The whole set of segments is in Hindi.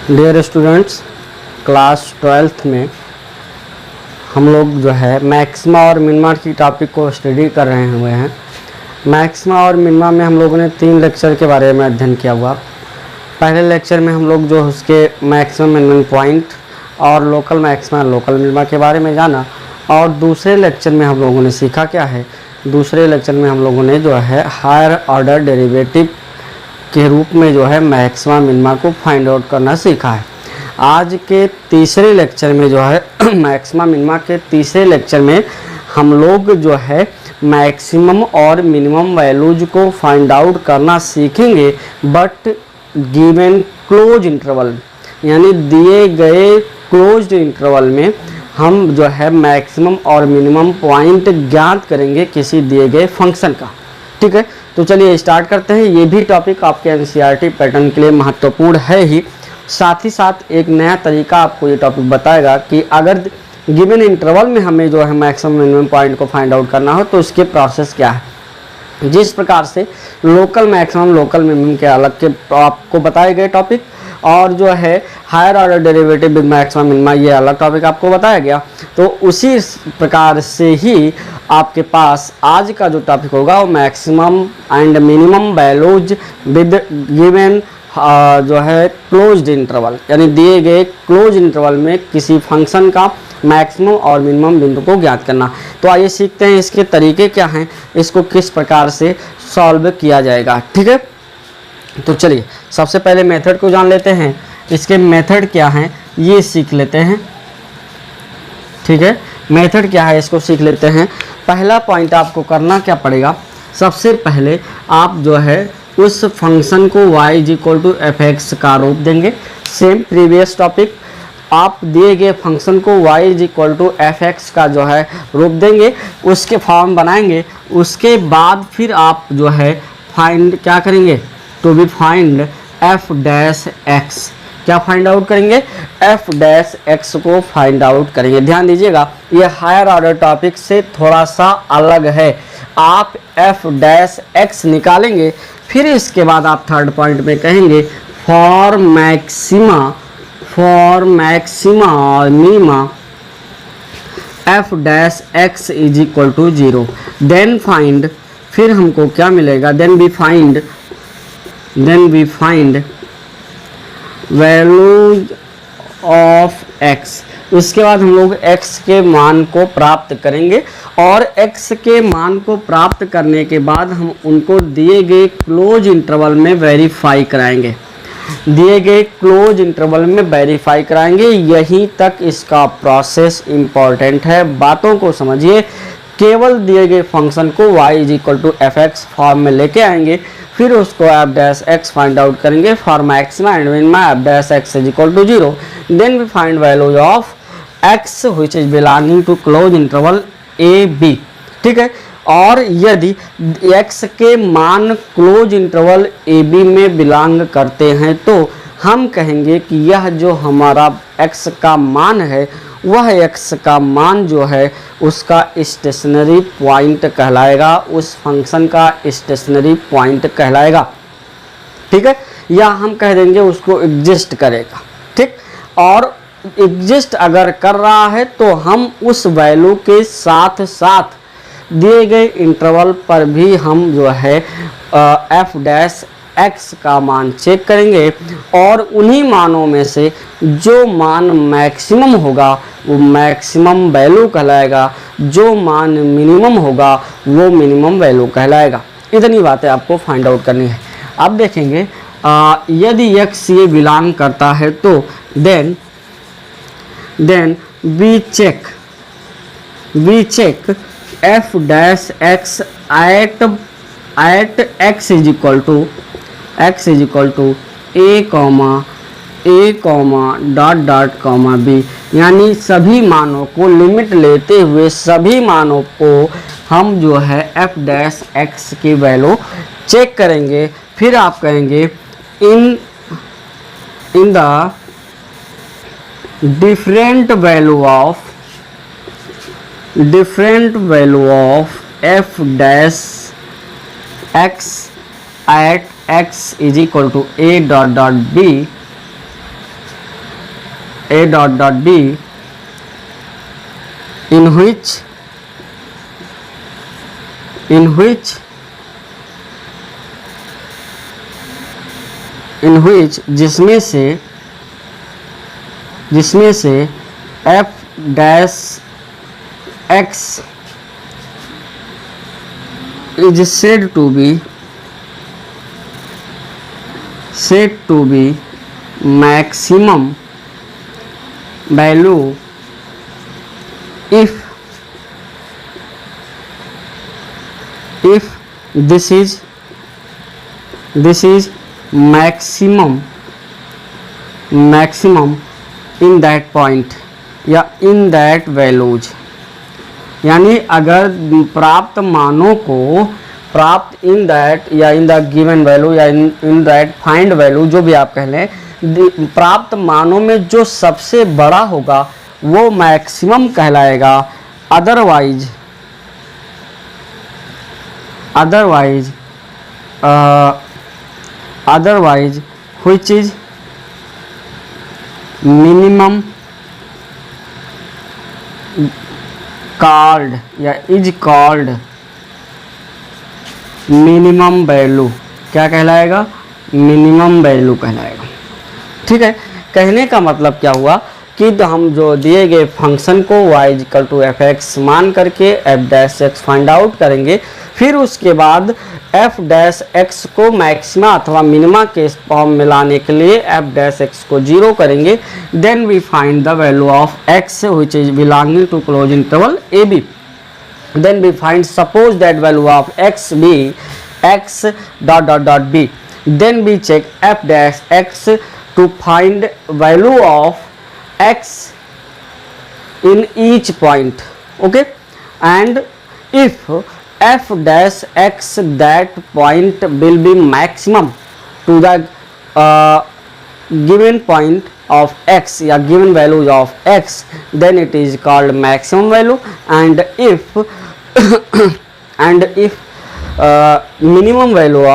डियर स्टूडेंट्स, क्लास 12th में हम लोग जो है मैक्सिमा और मिनिमा की टॉपिक को स्टडी कर रहे हुए हैं। मैक्सिमा और मिनिमा में हम लोगों ने 3 लेक्चर के बारे में अध्ययन किया हुआ। पहले लेक्चर में हम लोग जो उसके मैक्सिमम मिनिमम पॉइंट और लोकल मैक्सिमा लोकल मिनिमा के बारे में जाना, और दूसरे लेक्चर में हम लोगों ने सीखा क्या है। दूसरे लेक्चर में हम लोगों ने जो है हायर ऑर्डर डेरिवेटिव के रूप में जो है मैक्सिमा मिनिमा को फाइंड आउट करना सीखा है। आज के तीसरे लेक्चर में जो है मैक्सिमा मिनिमा के तीसरे लेक्चर में हम लोग जो है मैक्सिमम और मिनिमम वैल्यूज को फाइंड आउट करना सीखेंगे, बट गिवन क्लोज इंटरवल, यानी दिए गए क्लोज्ड इंटरवल में हम जो है मैक्सिमम और मिनिमम पॉइंट ज्ञात करेंगे किसी दिए गए फंक्शन का। ठीक है, तो चलिए स्टार्ट करते हैं। ये भी टॉपिक आपके एनसीईआरटी पैटर्न के लिए महत्वपूर्ण है ही, साथ ही साथ एक नया तरीका आपको ये टॉपिक बताएगा कि अगर गिवन इंटरवल में हमें जो है मैक्सिमम मिनिमम पॉइंट को फाइंड आउट करना हो तो उसके प्रोसेस क्या है। जिस प्रकार से लोकल मैक्सिमम लोकल मिनिमम के अलग के आपको बताए गए टॉपिक, और जो है higher order derivative with maximum minima ये अलग टॉपिक आपको बताया गया, तो उसी प्रकार से ही आपके पास आज का जो टॉपिक होगा वो maximum and minimum values with given जो है क्लोज्ड इंटरवल, यानी दिए गए क्लोज इंटरवल में किसी फंक्शन का मैक्सिमम और मिनिमम बिंदु को ज्ञात करना। तो आइए सीखते हैं इसके तरीके क्या हैं, इसको किस प्रकार से सॉल्व किया जाएगा। ठीक है, तो चलिए सबसे पहले मेथड को जान लेते हैं। इसके मेथड क्या हैं ये सीख लेते हैं। ठीक है, मेथड क्या है इसको सीख लेते हैं। पहला पॉइंट आपको करना क्या पड़ेगा, सबसे पहले आप जो है उस फंक्शन को y=f(x) का रूप देंगे। सेम प्रीवियस टॉपिक, आप दिए गए फंक्शन को y=f(x) का जो है रूप देंगे, उसके फॉर्म बनाएंगे। उसके बाद फिर आप जो है फाइंड क्या करेंगे, टू बी फाइंड f'(x), क्या फाइंड आउट करेंगे, f'(x) को फाइंड आउट करेंगे। ध्यान दीजिएगा, ये हायर ऑर्डर टॉपिक से थोड़ा सा अलग है। आप f'(x) निकालेंगे, फिर इसके बाद आप थर्ड पॉइंट में कहेंगे फॉर मैक्सिमा और मिनिमा f'(x) = 0। देन फाइंड, फिर हमको क्या मिलेगा, then we find values of x। उसके बाद हम लोग x के मान को प्राप्त करेंगे, और x के मान को प्राप्त करने के बाद हम उनको दिए गए क्लोज इंटरवल में वेरीफाई कराएंगे। दिए गए क्लोज इंटरवल में वेरीफाई कराएंगे। यहीं तक इसका प्रोसेस इम्पॉर्टेंट है, बातों को समझिए। केवल दिए गए फंक्शन को y=f(x) फॉर्म में लेके आएंगे, फिर उसको f'(x) फाइंड आउट करेंगे for maxima and minima f'(x) = 0। Then we find value of x which is belonging to close interval a b। ठीक है, और यदि x के मान क्लोज इंटरवल a b में बिलोंग करते हैं तो हम कहेंगे कि यह जो हमारा x का मान है, वह x का मान जो है उसका स्टेशनरी पॉइंट कहलाएगा, उस फंक्शन का स्टेशनरी पॉइंट कहलाएगा। ठीक है, या हम कह देंगे उसको एग्जिस्ट करेगा। ठीक, और एग्जिस्ट अगर कर रहा है तो हम उस वैल्यू के साथ साथ दिए गए इंटरवल पर भी हम जो है f'(x) का मान चेक करेंगे, और उन्हीं मानों में से जो मान मैक्सिमम होगा वो मैक्सिमम वैल्यू कहलाएगा, जो मान मिनिमम होगा वो मिनिमम वैल्यू कहलाएगा। इतनी बातें आपको फाइंड आउट करनी है। अब देखेंगे यदि x ये बिलोंग करता है तो then we check f'(x) at x = a, b, यानी सभी मानों को लिमिट लेते हुए सभी मानों को हम जो है f'(x) की वैल्यू चेक करेंगे। फिर आप कहेंगे in the different value of f'(x) at x = a ... b a dot dot b in which जिसमें से f dash x is said to be maximum value if this is maximum in that point या in that values, यानी अगर प्राप्त मानों को प्राप्त इन दैट या इन द गिवन वैल्यू या इन दैट फाइंड वैल्यू, जो भी आप कह लें, प्राप्त मानों में जो सबसे बड़ा होगा वो मैक्सिमम कहलाएगा। Otherwise which is minimum called या is called मिनिमम वैल्यू। क्या कहलाएगा? मिनिमम वैल्यू कहलाएगा। ठीक है, कहने का मतलब क्या हुआ कि हम जो दिए गए फंक्शन को y equal to f x मान करके f dash x find out करेंगे, फिर उसके बाद एफ डैश एक्स को मैक्सिमा अथवा मिनिमा के फॉर्म में लाने के लिए एफ डैश एक्स को 0 करेंगे। Then we find the value of x which is belonging to close interval a b. Then we find, suppose that value of x be x dot dot dot b. Then we check f dash x to find value of x in each point. Okay, and if f dash x, that point will be maximum to the given point of x या given value of x, then it is called maximum value. And if minimum value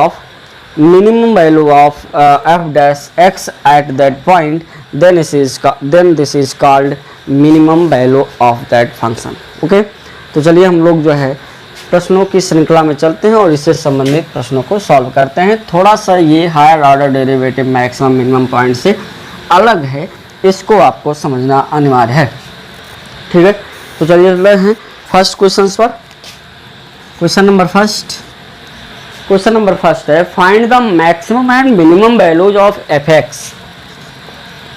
of f dash x at that point, then this is called minimum value of that function. Okay, तो चलिए हम लोग जो है प्रश्नों की श्रृंखला में चलते हैं और इससे संबंधित प्रश्नों को सॉल्व करते हैं। थोड़ा सा ये higher order derivative maximum minimum point से अलग है, इसको आपको समझना अनिवार्य है। ठीक है, तो चलिए चलते हैं फर्स्ट क्वेश्चन पर। क्वेश्चन नंबर फर्स्ट है, find the maximum and minimum values of f x.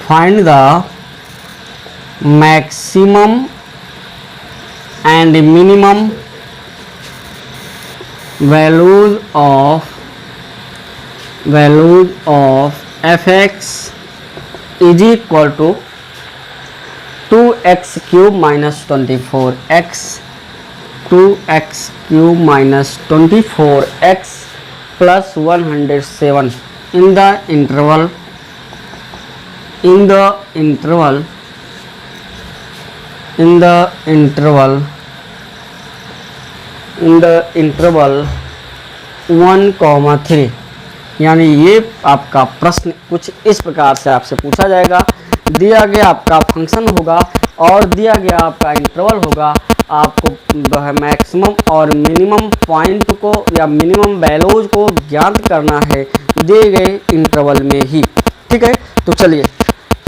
Find the maximum and minimum values of f x is equal to 2x cube minus 24x 2x cube minus 24x plus 107 in the interval in the interval 1,3। यानी ये आपका प्रश्न कुछ इस प्रकार से आपसे पूछा जाएगा। दिया गया आपका फंक्शन होगा और दिया गया आपका इंटरवल होगा, आपको मैक्सिमम और मिनिमम पॉइंट को या मिनिमम वैल्यूज को ज्ञात करना है दिए गए इंटरवल में ही। ठीक है, तो चलिए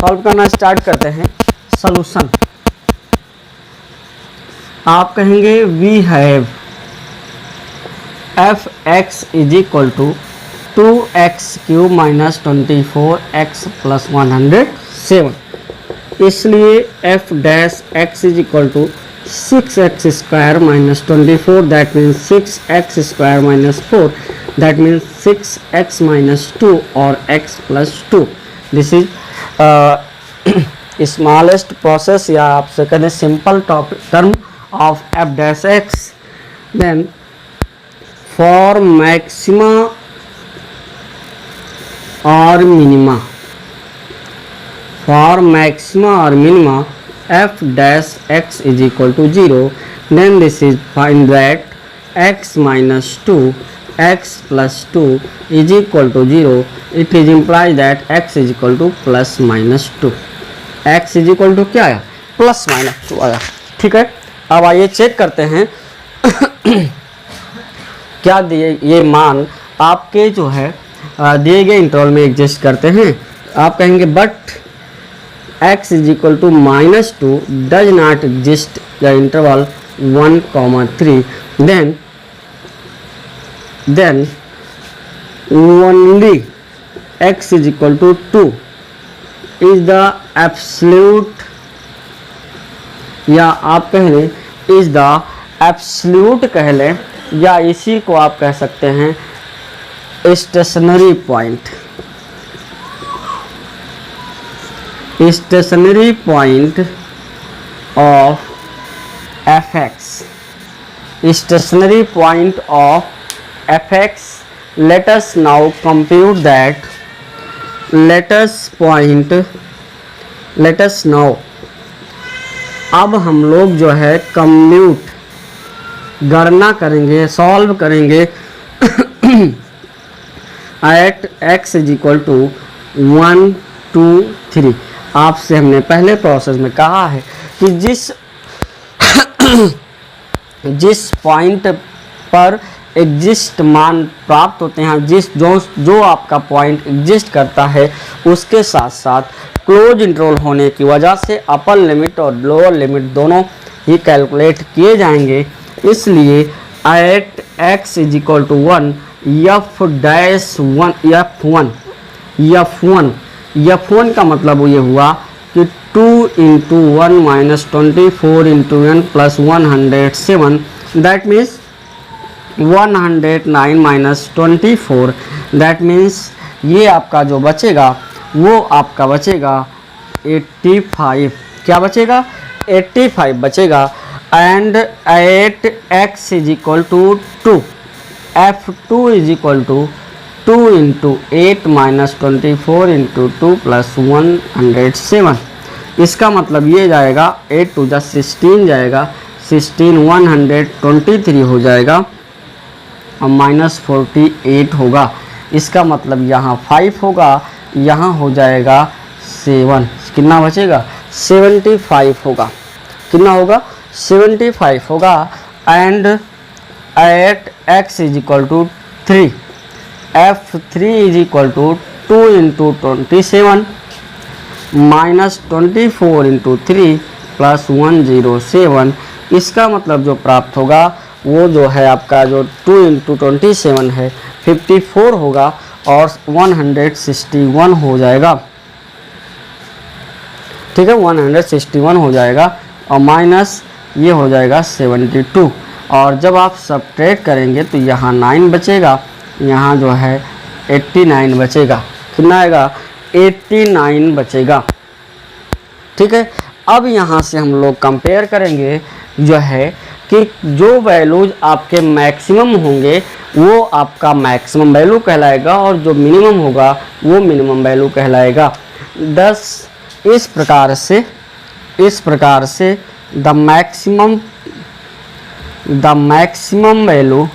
सॉल्व करना स्टार्ट करते हैं। सॉल्यूशन आप कहेंगे we have f x is equal to 2x cube minus 24x plus 107, इसलिए f dash x is equal to 6x square minus 24, that means 6x square minus 4, that means 6x minus 2 और x plus 2। This is smallest process या आपसे कहते simple term of f dash x. Then for maxima और minima, for maxima or minima f dash x is equal to 0, then this is find that x minus 2 x plus 2 is equal to 0. It is implies that x is equal to plus minus 2. x is equal to क्या आया, प्लस माइनस 2 आया। ठीक है, अब आइए चेक करते हैं क्या दिए ये मान आपके जो है दिए गए इंटरवल में एग्जिस्ट करते हैं। आप कहेंगे but x is equal to -2 does not exist the interval 1,3, then only x is equal to 2 is the absolute, या आप कह लें इज द एब्सोल्यूट कह लें, या इसी को आप कह सकते हैं stationary point, stationary point of fx, stationary point of fx. Let us now compute that. Let us now अब हम लोग जो है कंप्यूट गणना करेंगे, सॉल्व करेंगे at x is equal to 1 2 3। आपसे हमने पहले प्रोसेस में कहा है कि जिस पॉइंट पर एग्जिस्ट मान प्राप्त होते हैं, जो आपका पॉइंट एग्जिस्ट करता है उसके साथ साथ क्लोज इंटरवल होने की वजह से अपर लिमिट और लोअर लिमिट दोनों ही कैलकुलेट किए जाएंगे। इसलिए at x is equal to 1 f1 का मतलब ये हुआ कि 2 into 1 minus 24 into n plus 107, that means 109 minus 24, that means ये आपका जो बचेगा वो आपका बचेगा 85। क्या बचेगा? 85 बचेगा। And at x is equal to 2, f2 is equal to 2 into 8 minus 24 into 2 plus 107। इसका मतलब ये जाएगा 8 टू 16 जाएगा, 16 123 हो जाएगा और माइनस 48 होगा। इसका मतलब यहाँ 5 होगा, यहाँ हो जाएगा 7। कितना बचेगा? 75 होगा। कितना होगा? 75 होगा। And at x is equal to 3, f3 is equal to 2 into 27 minus 24 into 3 plus 107। इसका मतलब जो प्राप्त होगा वो जो है आपका जो 2 इंटू 27 है 54 होगा और 161 हो जाएगा। ठीक है, 161 हो जाएगा और माइनस ये हो जाएगा 72। और जब आप सब्ट्रैक्ट करेंगे तो यहाँ 9 बचेगा, यहाँ जो है 89 बचेगा। कितना आएगा? 89 बचेगा। ठीक है, अब यहाँ से हम लोग कंपेयर करेंगे जो है कि जो वैल्यूज आपके मैक्सिमम होंगे वो आपका मैक्सिमम वैल्यू कहलाएगा और जो मिनिमम होगा वो मिनिमम वैल्यू कहलाएगा। 10 इस प्रकार से द मैक्सिमम वैल्यू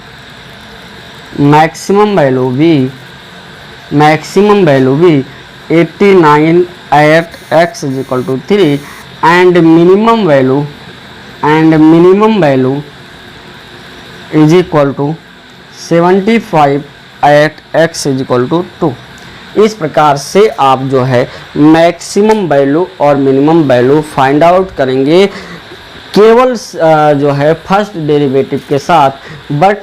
भी 89 at x is equal to 3 and minimum value is equal to 75 at x is equal to 2। इस प्रकार से आप जो है मैक्सिमम वैल्यू और मिनिमम वैल्यू फाइंड आउट करेंगे केवल जो है फर्स्ट डेरिवेटिव के साथ। बट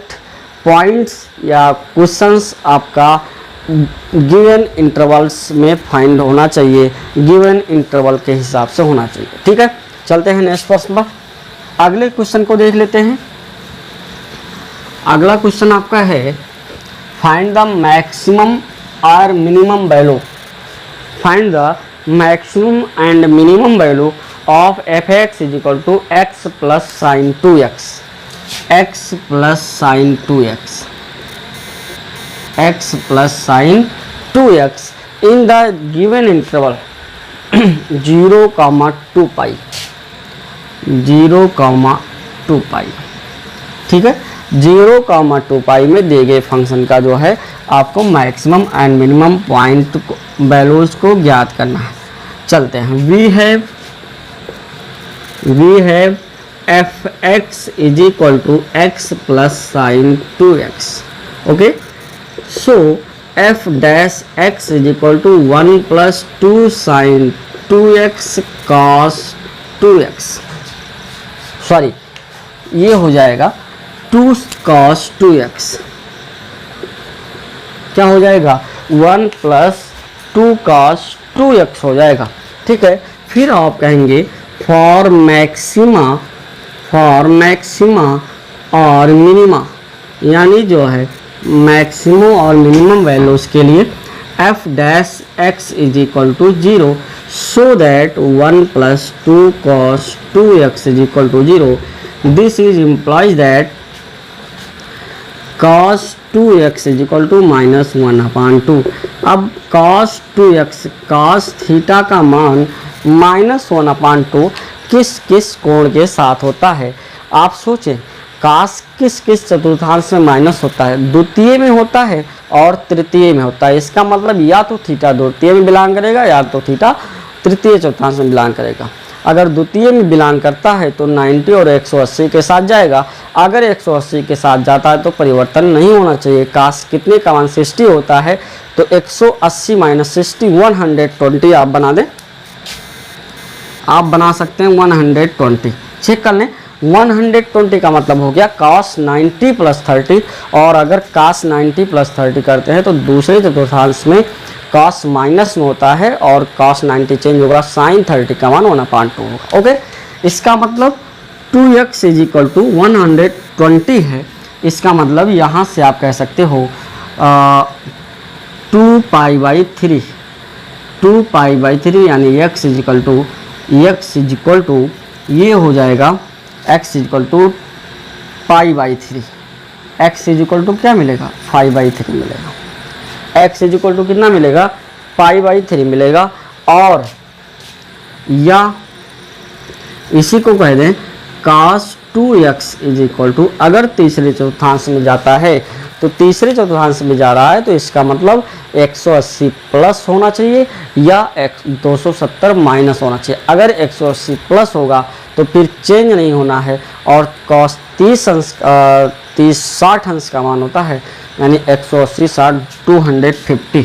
पॉइंट्स या क्वेश्चंस आपका गिवन इंटरवल्स में फाइंड होना चाहिए, गिवन इंटरवल के हिसाब से होना चाहिए। ठीक है, चलते हैं नेक्स्ट प्रश्न पर। अगले क्वेश्चन को देख लेते हैं। अगला क्वेश्चन आपका है फाइंड द मैक्सिमम और minimum value, find the maximum and minimum value of fx is equal to x plus sine 2x, x plus sine 2x, x plus sine 2x in the given interval 0,2 pi, 0,2 pi. ठीक है, 0,2 पाई में दिए गए फंक्शन का जो है आपको maximum and minimum point values को ज्ञात करना है। चलते हैं। We have f x is equal to x plus sine 2x। Okay, so f dash x is equal to 1 plus 2 sine 2x cos 2x। Sorry, ये हो जाएगा 2 cos 2x। क्या हो जाएगा? 1 प्लस 2 cos 2x हो जाएगा। ठीक है, फिर आप कहेंगे फॉर मैक्सिमा और मिनिमा, यानी जो है मैक्सिमम और मिनिमम वैल्यूज के लिए f dash x is equal to 0, so that 1 plus 2 cos 2x is equal to 0। This is implies that cos 2x is equal to -1/2। अब cos 2x cos थीटा का मान -1/2 किस किस कोण के साथ होता है? आप सोचें, cos किस किस चतुर्थांश में माइनस होता है? द्वितीय में होता है और तृतीय में होता है। इसका मतलब या तो थीटा द्वितीय में बिलोंग करेगा या तो थीटा तृतीय चतुर्थांश में बिलोंग करेगा। अगर द्वितीय में बिलोंग करता है तो 90 और 180 के साथ जाएगा। अगर 180 के साथ जाता है तो परिवर्तन नहीं होना चाहिए। cos कितने का मान 60 होता है, तो 180 माइनस 60 120 आप बना दें, आप बना सकते हैं 120। चेक कर लें, 120 का मतलब हो गया cos 90 प्लस 30, और अगर cos 90 प्लस 30 करते हैं तो दूसरे चतुर्थांश में cos माइनस में होता है और cos 90 चेंज होगा, sin 30 का मान 1/2 होगा। ओके, इसका मतलब 2x इज इक्वल टू 120 है। इसका मतलब यहाँ से आप कह सकते हो 2π/3, 2π/3 यानी x इज इक्वल टू ये हो जाएगा x is equal to π/3। x is equal to क्या मिलेगा? 5/3 मिलेगा। x इज इक्वल टू कितना मिलेगा? π/3 मिलेगा। और या इसी को कह दें cos 2x is equal to, अगर तीसरे चतुर्थांश में जाता है तो तीसरे चतुर्थांश में जा रहा है तो इसका मतलब 180 प्लस होना चाहिए या 270 माइनस होना चाहिए। अगर 180 प्लस होगा तो फिर चेंज नहीं होना है, और cos 60 अंश का मान होता है, यानी 180 60 250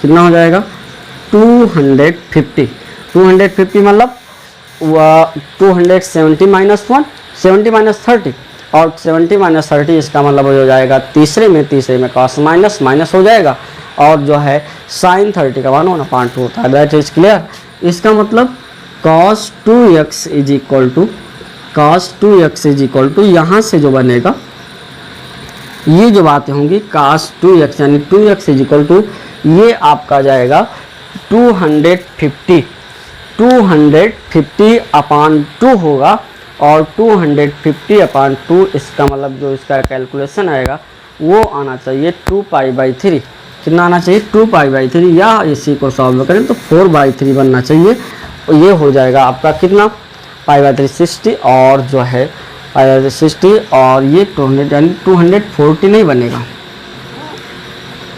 कितना हो जाएगा? 250 मतलब 270 माइनस 1 70 माइनस 30, और 70 माइनस 30 इसका मतलब हो जाएगा तीसरे में cos माइनस हो जाएगा, और जो है sin 30 का मान 1/2 होता है। That is clear. इसका मतलब cos 2x is equal to यहाँ से जो बनेगा, ये जो बातें होंगी cos 2x यानी 2x इज इक्वल टू ये आपका जाएगा 250/2 होगा, और 250/2 इसका मतलब जो इसका कैलकुलेशन आएगा वो आना चाहिए 2π/3। कितना आना चाहिए? 2π/3, या इसी को सॉल्व करें तो 4/3 बनना चाहिए। ये हो जाएगा आपका कितना? π/3 60, और जो है π/3 60, और ये 200 यानी 240 नहीं बनेगा,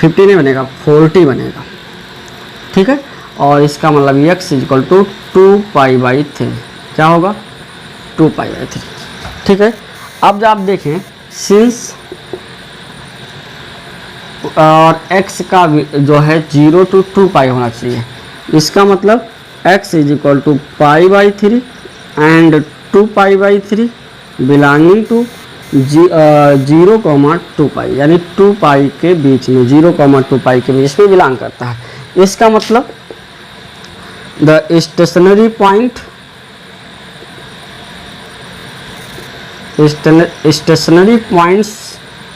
50 नहीं बनेगा, 40 बनेगा। ठीक है, और इसका मतलब x इज इक्वल टू 2π/3 क्या होगा? 2π/3। ठीक है, अब जब आप देखें सिंस और x का जो है 0 to 2π होना चाहिए, इसका मतलब x is equal to π/3 and 2π/3 belonging to 0, 2π, यानी 2π के बीच में 0, 2π के बीच में बिलोंग करता है। इसका मतलब द स्टेशनरी पॉइंट्स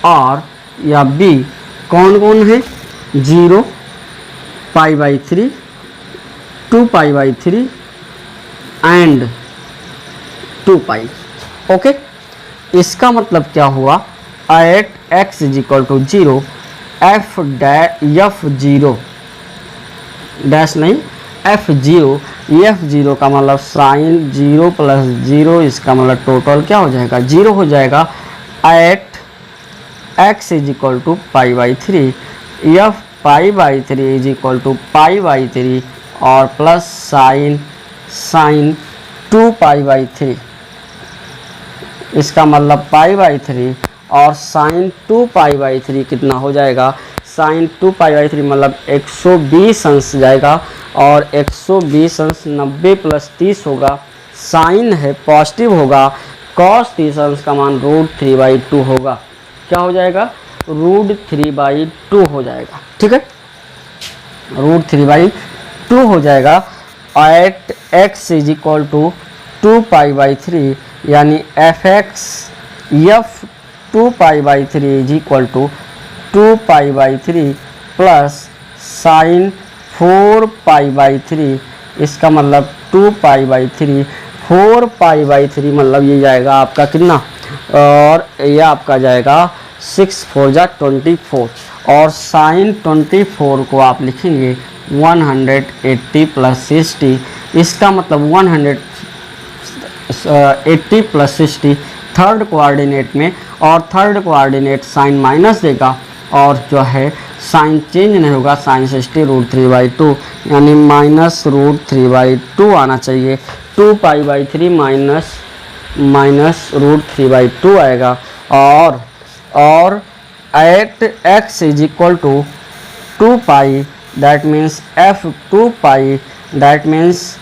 आर या बी कौन कौन है? 0, π/3, 2π/3 एंड 2π। ओके, इसका मतलब क्या हुआ? At x is equal to 0 f0 dash नहीं f0 का मतलब साइन 0 प्लस 0, इसका मतलब टोटल क्या हो जाएगा? 0 हो जाएगा। At x is equal to π/3 f π/3 is equal to π/3, और प्लस साइन 2π/3, इसका मतलब π/3 और साइन 2π/3 कितना हो जाएगा, साइन 2π/3 मतलब 120 अंश जाएगा और 120 अंश 90 + 30 होगा, साइन है पॉजिटिव होगा, cos 30 अंश का मान √3/2 होगा। क्या हो जाएगा, √3/2 हो जाएगा। ठीक है, √3/2 हो जाएगा। एट x = 2π/3 यानी f 2π/3 = 2π/3 प्लस साइन 4π/3, इसका मतलब 2π/3, 4π/3 मतलब ये जाएगा आपका कितना, और ये आपका जाएगा 6 4 जा 24, और साइन 24 को आप लिखेंगे 180 + 60, इसका मतलब 180 + 60 थर्ड कोऑर्डिनेट में, और थर्ड कोऑर्डिनेट साइन माइनस देगा और जो है साइन चेंज नहीं होगा, साइन 60 √3/2 यानी -√3/2 आना चाहिए। 2π/3 माइनस √3/2 आएगा। और at x = 2π that means f 2π that means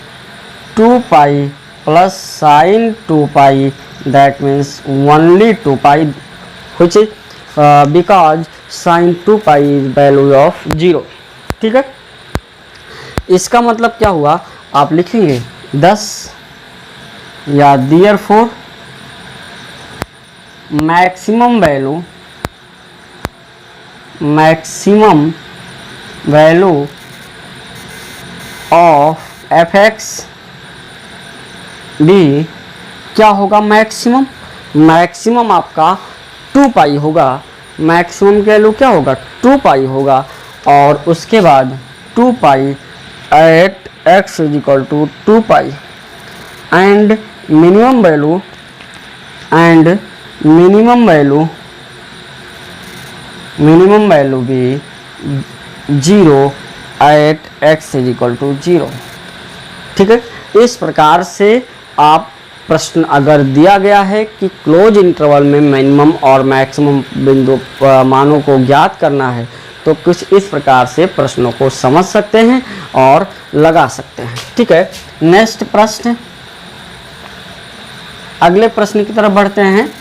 2π plus sine 2π that means only 2π, which is because sin 2π is value of 0। ठीक है, इसका मतलब क्या हुआ, आप लिखेंगे 10 या therefore maximum value of fx भी क्या होगा, मैक्सिमम आपका 2π होगा, मैक्सिमम की वैल्यू क्या होगा 2π होगा, और उसके बाद 2π at x = 2π and minimum value भी 0 एट x = 0। ठीक है, इस प्रकार से आप प्रश्न अगर दिया गया है कि क्लोज इंटरवल में मिनिमम और मैक्सिमम बिंदु मानों को ज्ञात करना है, तो कुछ इस प्रकार से प्रश्नों को समझ सकते हैं और लगा सकते हैं। ठीक है, नेक्स्ट प्रश्न, अगले प्रश्न की तरफ बढ़ते हैं।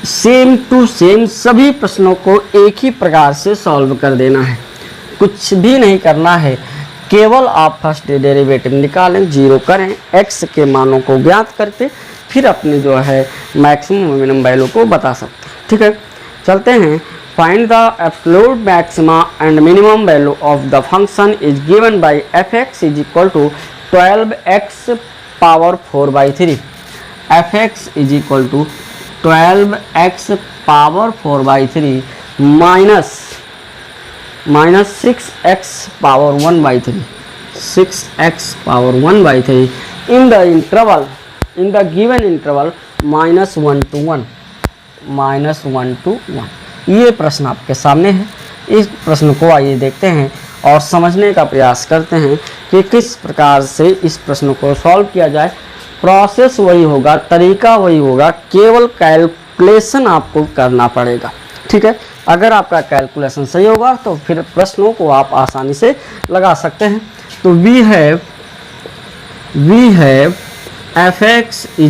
सेम टू सेम सभी प्रश्नों को एक ही प्रकार से सॉल्व कर देना है, कुछ भी नहीं करना है, केवल आप फर्स्ट डेरिवेटिव निकालें, 0 करें, x के मानों को ज्ञात करके फिर अपने जो है मैक्सिमम मिनिमम वैल्यू को बता सकते हैं। ठीक है, चलते हैं। Find the absolute maxima and minimum value of the function is given by f(x) = 12x power 4/3, f(x) = 12x power 4/3 minus 6x power 1/3, 6x power 1/3 in the given interval -1 to 1। ये प्रश्न आपके सामने है। इस प्रश्न को आइए देखते हैं और समझने का प्रयास करते हैं कि किस प्रकार से इस प्रश्न को सॉल्व किया जाए। प्रोसेस वही होगा, तरीका वही होगा, केवल कैलकुलेशन आपको करना पड़ेगा। ठीक है, अगर आपका कैलकुलेशन सही होगा तो फिर प्रश्नों को आप आसानी से लगा सकते हैं। तो वी हैव f(x) =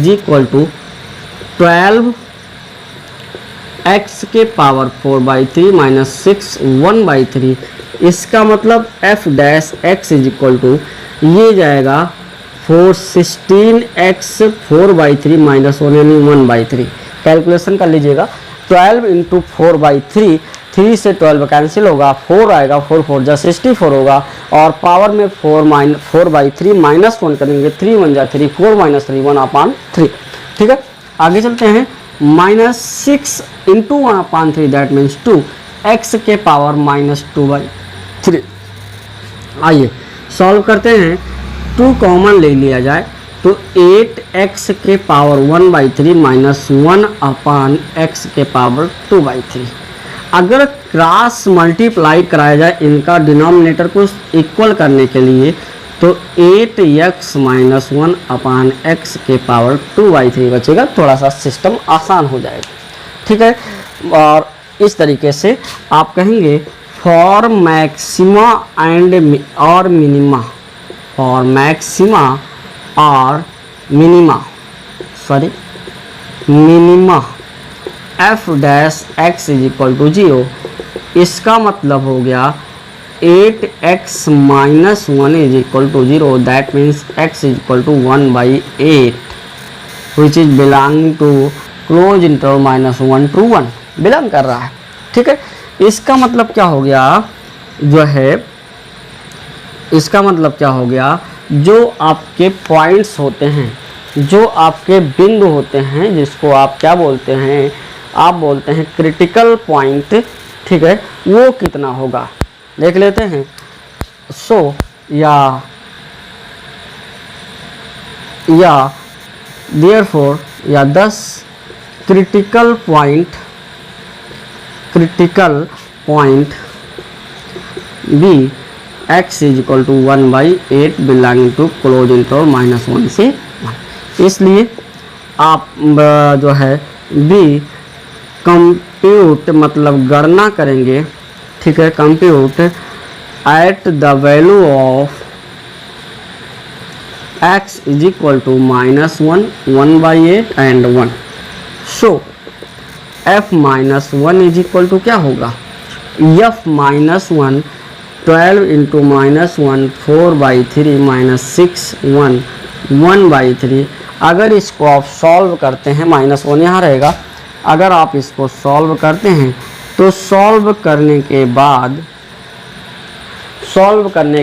12x के पावर 4/3 माइनस 6 1/3, इसका मतलब f(x) = ये जाएगा 16x 4/3 माइनस 1 यानी 1/3। कैलकुलेशन कर लीजिएगा, 12 × 4/3, 3 से 12 कैंसिल होगा, 4 आएगा, 4 4 जा 64 होगा, और पावर में 4/3 माइनस 1 करेंगे, 3 1 जा 3, 4 - 3 1/3। ठीक है, आगे चलते हैं। -6 × 1/3 दैट मीन्स 2, x के पावर -2/3। आइए सॉल्व करते हैं। 2 कॉमन ले लिया जाए तो 8x के पावर 1/3 माइनस 1/x के पावर 2/3। अगर क्रॉस मल्टीप्लाई कराया जाए इनका डिनोमिनेटर को इक्वल करने के लिए तो 8x माइनस 1 अपान एक्स के पावर 2/3 बचेगा। थोड़ा सा सिस्टम आसान हो जाएगा, ठीक है। और इस तरीके से आप कहेंगे फॉर मैक्सिमा एंड और मिनिमा, फॉर मैक्सिमा और minima f dash x is equal to 0। इसका मतलब हो गया 8x minus 1 is equal to 0, that means x is equal to 1/8 which is belonging to close interval -1 to 1 belong कर रहा है, ठीक है। इसका मतलब क्या हो गया जो है, इसका मतलब क्या हो गया, जो आपके पॉइंट्स होते हैं, जो आपके बिंदु होते हैं, जिसको आप क्या बोलते हैं, आप बोलते हैं क्रिटिकल पॉइंट, ठीक है, वो कितना होगा देख लेते हैं। सो या देयरफॉर या 10 critical point be x is equal to 1/8 belonging to close interval -1 से 1। इसलिए आप जो है बी कंप्यूट मतलब गणना करेंगे, ठीक है, compute at the value of x is equal to -1, 1/8 and 1। So f -1 is equal to क्या होगा, f -1 12 इंटू -1 4/3 -6 1 1/3। अगर इसको आप सॉल्व करते हैं, -1 यहाँ रहेगा, अगर आप इसको सॉल्व करते हैं तो सॉल्व करने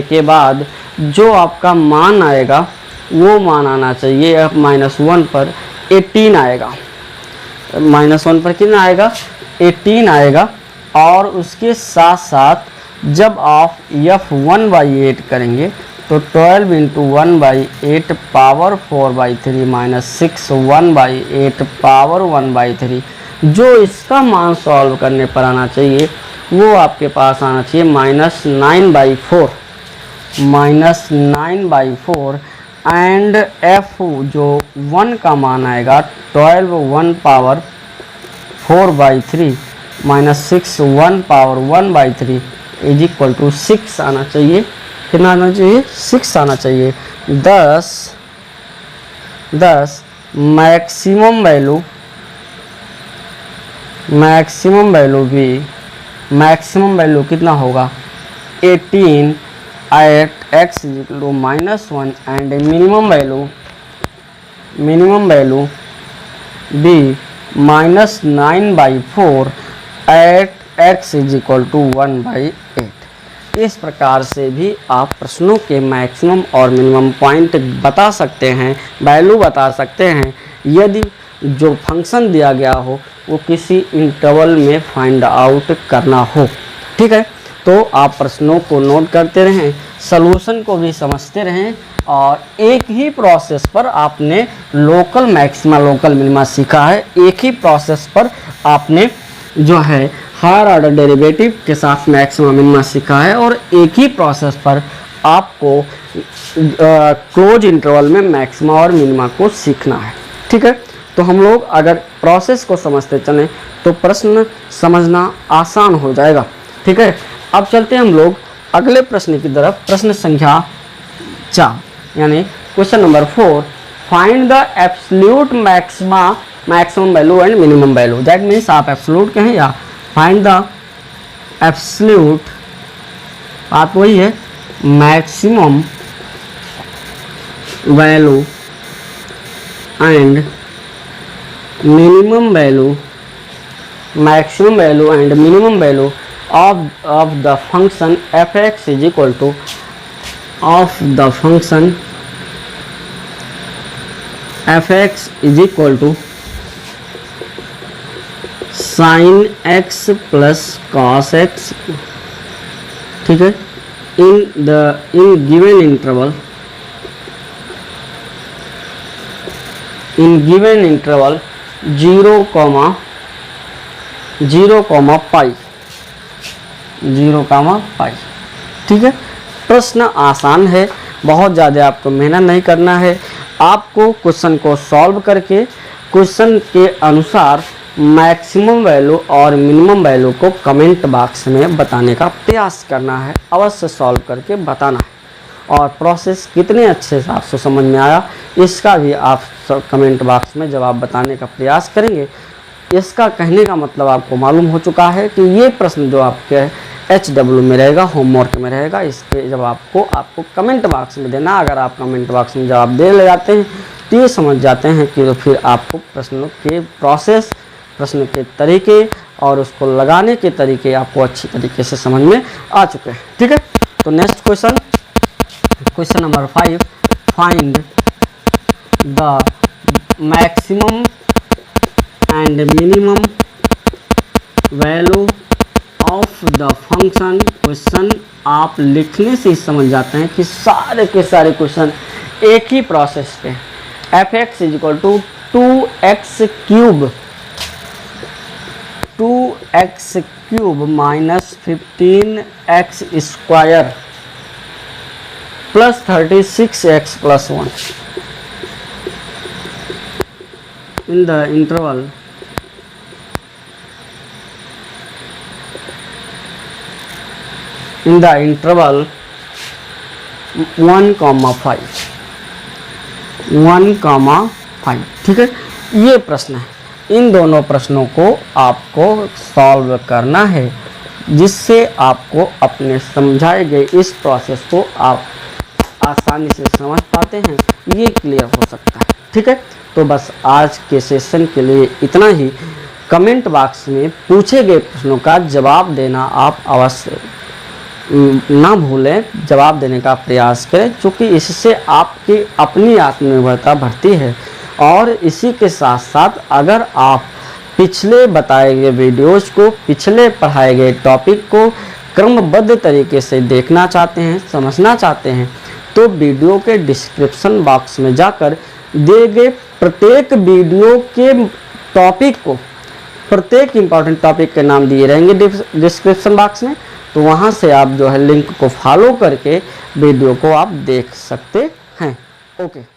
के बाद जो आपका मान आएगा वो मान आना चाहिए f -1 पर 18 आएगा, -1 पर कितना आएगा, 18 आएगा। और उसके साथ साथ जब आप f 1/8 करेंगे तो 12 इंटू 1/8 पावर 4/3 -6 1/8 पावर 1/3। जो इसका मान सॉल्व करने पर आना चाहिए वो आपके पास आना चाहिए -9/4 एंड f जो 1 का मान आएगा 12 1 power 4/3 -6 1 power 1/3 is equal to 6 आना चाहिए। कितना आना चाहिए, 6 आना चाहिए। 10 मैक्सिमम वैल्यू कितना होगा 18 एट x is equal to -1 and minimum value be -9/4 at x is equal to 1/8। इस प्रकार से भी आप प्रश्नों के मैक्सिमम और मिनिमम पॉइंट बता सकते हैं, वैल्यू बता सकते हैं, यदि जो फंक्शन दिया गया हो वो किसी इंटरवल में फाइंड आउट करना हो, ठीक है। तो आप प्रश्नों को नोट करते रहें, सॉल्यूशन को भी समझते रहें, और एक ही प्रोसेस पर आपने लोकल मैक्सिमा लोकल मिनिमा सीखा है, एक ही प्रोसेस पर आपने जो है हायर ऑर्डर डेरिवेटिव के साथ मैक्सिमा मिनिमा सीखा है, और एक ही प्रोसेस पर आपको क्लोज इंटरवल में मैक्सिमा और मिनिमा को सीखना है, ठीक है। तो हम लोग अगर प्रोसेस को समझते चलें तो प्रश्न समझना आसान हो जाएगा, ठीक है। अब चलते हैं हम लोग अगले प्रश्न की तरफ, प्रश्न संख्या 4 यानी question number 4। Find the absolute maximum value and minimum value. That means आप एब्सोल्यूट कहें या फाइंड द एब्सोल्यूट, बात वही है, maximum value and minimum value and minimum value of the function fx is equal to sin x plus cos x, ठीक है, in given interval 0, 0, पाई, 0,5। ठीक है, प्रश्न आसान है, बहुत ज़्यादा आपको मेहनत नहीं करना है। आपको क्वेश्चन को सॉल्व करके क्वेश्चन के अनुसार मैक्सिमम वैल्यू और मिनिमम वैल्यू को कमेंट बॉक्स में बताने का प्रयास करना है, अवश्य सॉल्व करके बताना है। और प्रोसेस कितने अच्छे से आपको समझ में आया इसका भी आप कमेंट बॉक्स में जवाब बताने का प्रयास करेंगे। इसका कहने का मतलब आपको मालूम हो चुका है कि ये प्रश्न जो आपके HW में रहेगा, होमवर्क में रहेगा, इसके जवाब को आपको कमेंट बॉक्स में देना। अगर आप कमेंट बॉक्स में जवाब दे ले जाते हैं तो ये समझ जाते हैं कि फिर आपको प्रश्नों के प्रोसेस, प्रश्न के तरीके और उसको लगाने के तरीके आपको अच्छी तरीके से समझ में आ चुके हैं। ठीक है, तो next question, question number 5, find the maximum and minimum value of the function. Question आप लिखने से ही समझ जाते हैं कि सारे के सारे क्वेश्चन एक ही प्रोसेस पे। f(x) = 2x³ 2x³ - 15x² + 36x + 1 in the interval 1,5। ठीक है, ये प्रश्न है। इन दोनों प्रश्नों को आपको सॉल्व करना है, जिससे आपको अपने समझाए गए इस प्रोसेस को आप आसानी से समझ पाते हैं, ये क्लियर हो सकता है। ठीक है, तो बस आज के सेशन के लिए इतना ही। कमेंट बॉक्स में पूछे गए प्रश्नों का जवाब देना आप अवश्य ना भूलें, जवाब देने का प्रयास करें, क्योंकि इससे आपकी अपनी आत्मनिर्भरता बढ़ती है। और इसी के साथ साथ अगर आप पिछले बताए गए वीडियोज़ को, पिछले पढ़ाए गए टॉपिक को क्रमबद्ध तरीके से देखना चाहते हैं, समझना चाहते हैं, तो वीडियो के डिस्क्रिप्शन बॉक्स में जाकर दिए गए प्रत्येक वीडियो के टॉपिक को, प्रत्येक इम्पॉर्टेंट टॉपिक के नाम दिए रहेंगे डिस्क्रिप्शन बॉक्स में, तो वहाँ से आप जो है लिंक को फॉलो करके वीडियो को आप देख सकते हैं। ओके।